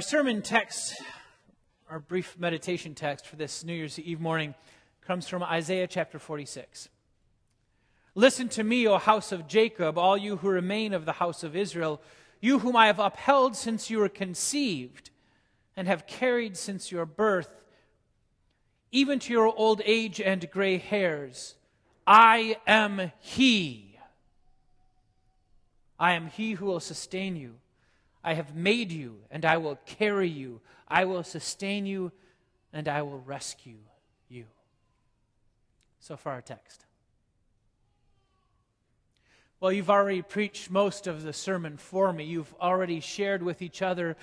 Our sermon text, our brief meditation text for this New Year's Eve morning, comes from Isaiah chapter 46. Listen to me, O house of Jacob, all you who remain of the house of Israel, you whom I have upheld since you were conceived and have carried since your birth, even to your old age and gray hairs. I am He. I am He who will sustain you. I have made you, and I will carry you. I will sustain you, and I will rescue you. So far, our text. Well, you've already preached most of the sermon for me. You've already shared with each other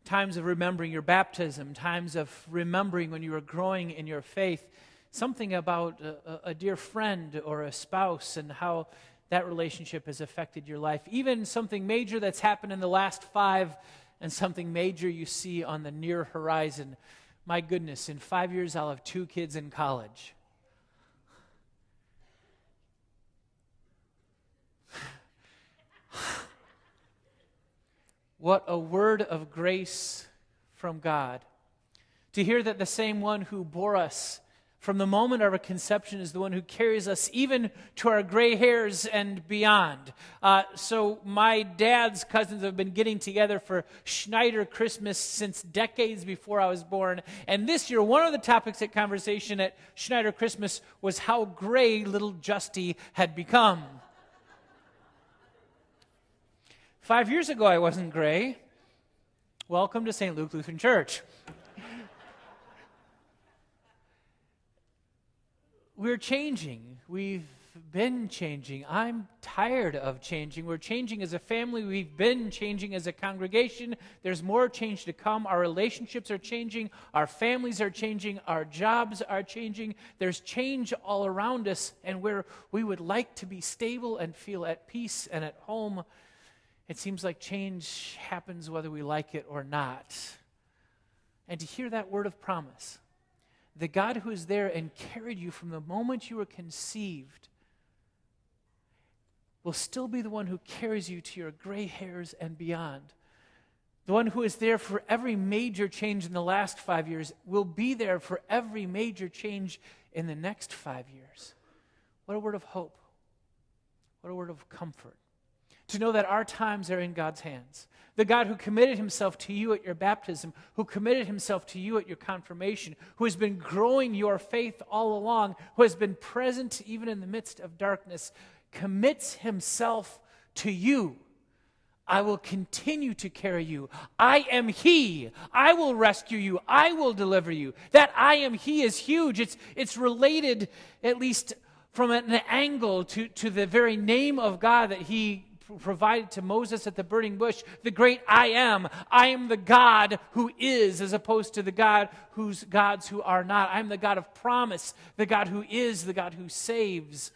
times of remembering your baptism, times of remembering when you were growing in your faith, something about a dear friend or a spouse and how that relationship has affected your life. Even something major that's happened in the last 5 and something major you see on the near horizon. My goodness, in 5 years I'll have 2 kids in college. What a word of grace from God. To hear that the same one who bore us from the moment of our conception is the one who carries us even to our gray hairs and beyond. So my dad's cousins have been getting together for Schneider Christmas since decades before I was born. And this year, one of the topics at conversation at Schneider Christmas was how gray little Justy had become. 5 years ago, I wasn't gray. Welcome to St. Luke Lutheran Church. We're changing. We've been changing. I'm tired of changing. We're changing as a family. We've been changing as a congregation. There's more change to come. Our relationships are changing. Our families are changing. Our jobs are changing. There's change all around us, and where we would like to be stable and feel at peace and at home, it seems like change happens whether we like it or not. And to hear that word of promise, the God who is there and carried you from the moment you were conceived will still be the one who carries you to your gray hairs and beyond. The one who is there for every major change in the last 5 years will be there for every major change in the next 5 years. What a word of hope. What a word of comfort. To know that our times are in God's hands. The God who committed himself to you at your baptism, who committed himself to you at your confirmation, who has been growing your faith all along, who has been present even in the midst of darkness, commits himself to you. I will continue to carry you. I am He. I will rescue you. I will deliver you. That I am He is huge. It's related, at least from an angle, to the very name of God that He provided to Moses at the burning bush, the great I am. I am the God who is, as opposed to the God whose gods who are not. I am the God of promise, the God who is, the God who saves.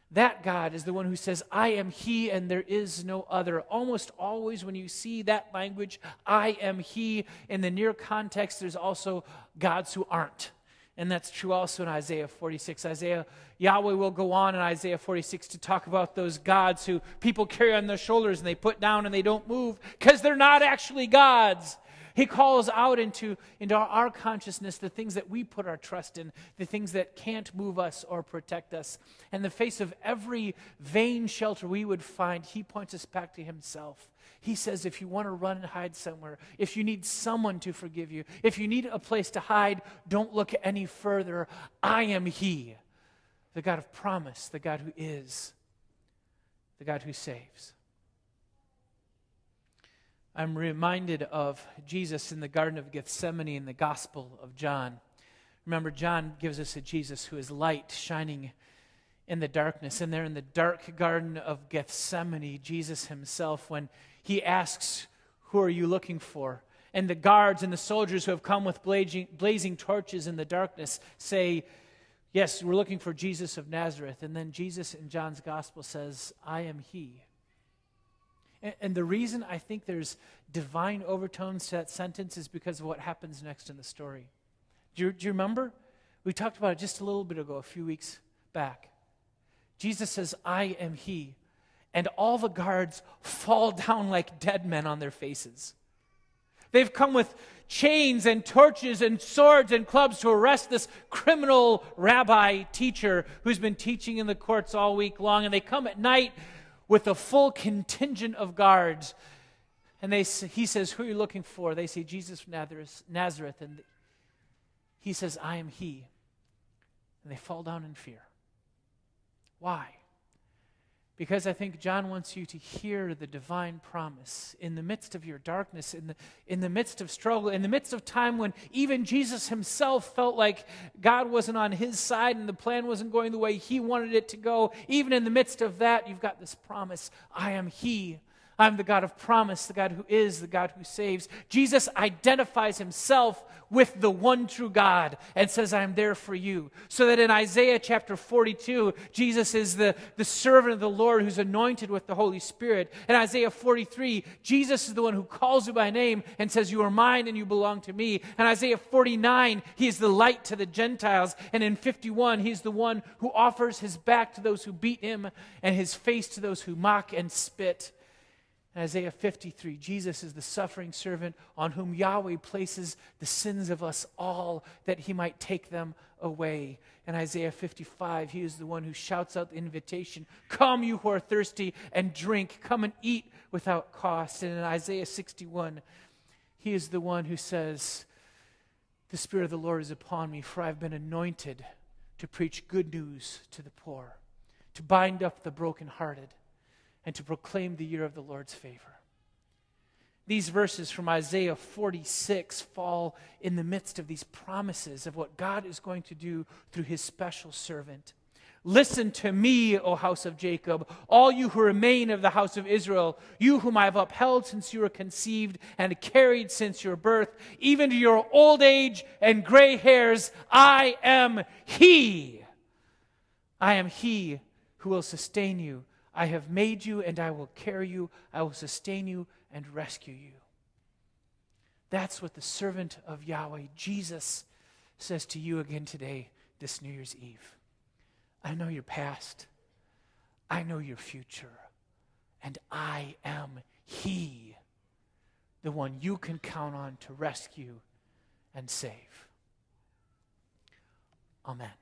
That God is the one who says, I am He and there is no other. Almost always when you see that language, I am He, in the near context, there's also gods who aren't. And that's true also in Isaiah 46. Yahweh will go on in Isaiah 46 to talk about those gods who people carry on their shoulders and they put down and they don't move because they're not actually gods. He calls out into our consciousness the things that we put our trust in, the things that can't move us or protect us. In the face of every vain shelter we would find, He points us back to Himself. He says, if you want to run and hide somewhere, if you need someone to forgive you, if you need a place to hide, don't look any further. I am He, the God of promise, the God who is, the God who saves. I'm reminded of Jesus in the Garden of Gethsemane in the Gospel of John. Remember, John gives us a Jesus who is light shining in the darkness. And there in the dark Garden of Gethsemane, Jesus himself, when he asks, who are you looking for? And the guards and the soldiers who have come with blazing torches in the darkness say, yes, we're looking for Jesus of Nazareth. And then Jesus in John's Gospel says, I am He. And the reason I think there's divine overtones to that sentence is because of what happens next in the story. Do you remember? We talked about it just a little bit ago, a few weeks back. Jesus says, I am He. And all the guards fall down like dead men on their faces. They've come with chains and torches and swords and clubs to arrest this criminal rabbi teacher who's been teaching in the courts all week long. And they come at night with a full contingent of guards. And he says, "Who are you looking for?" They say, "Jesus from Nazareth." And he says, "I am he." And they fall down in fear. Why? Because I think John wants you to hear the divine promise in the midst of your darkness, in the midst of struggle, in the midst of time when even Jesus himself felt like God wasn't on his side and the plan wasn't going the way he wanted it to go. Even in the midst of that, you've got this promise: I am he. I'm the God of promise, the God who is, the God who saves. Jesus identifies himself with the one true God and says, "I am there for you." So that in Isaiah chapter 42, Jesus is the servant of the Lord who's anointed with the Holy Spirit. In Isaiah 43, Jesus is the one who calls you by name and says, "You are mine and you belong to me." In Isaiah 49, he is the light to the Gentiles. And in 51, he's the one who offers his back to those who beat him and his face to those who mock and spit. In Isaiah 53, Jesus is the suffering servant on whom Yahweh places the sins of us all that he might take them away. In Isaiah 55, he is the one who shouts out the invitation, "Come, you who are thirsty, and drink. Come and eat without cost." And in Isaiah 61, he is the one who says, "The Spirit of the Lord is upon me, for I've been anointed to preach good news to the poor, to bind up the brokenhearted, and to proclaim the year of the Lord's favor." These verses from Isaiah 46 fall in the midst of these promises of what God is going to do through his special servant. "Listen to me, O house of Jacob, all you who remain of the house of Israel, you whom I have upheld since you were conceived and carried since your birth, even to your old age and gray hairs, I am he. I am he who will sustain you. I have made you and I will carry you. I will sustain you and rescue you." That's what the servant of Yahweh, Jesus, says to you again today, this New Year's Eve. I know your past. I know your future. And I am he, the one you can count on to rescue and save. Amen.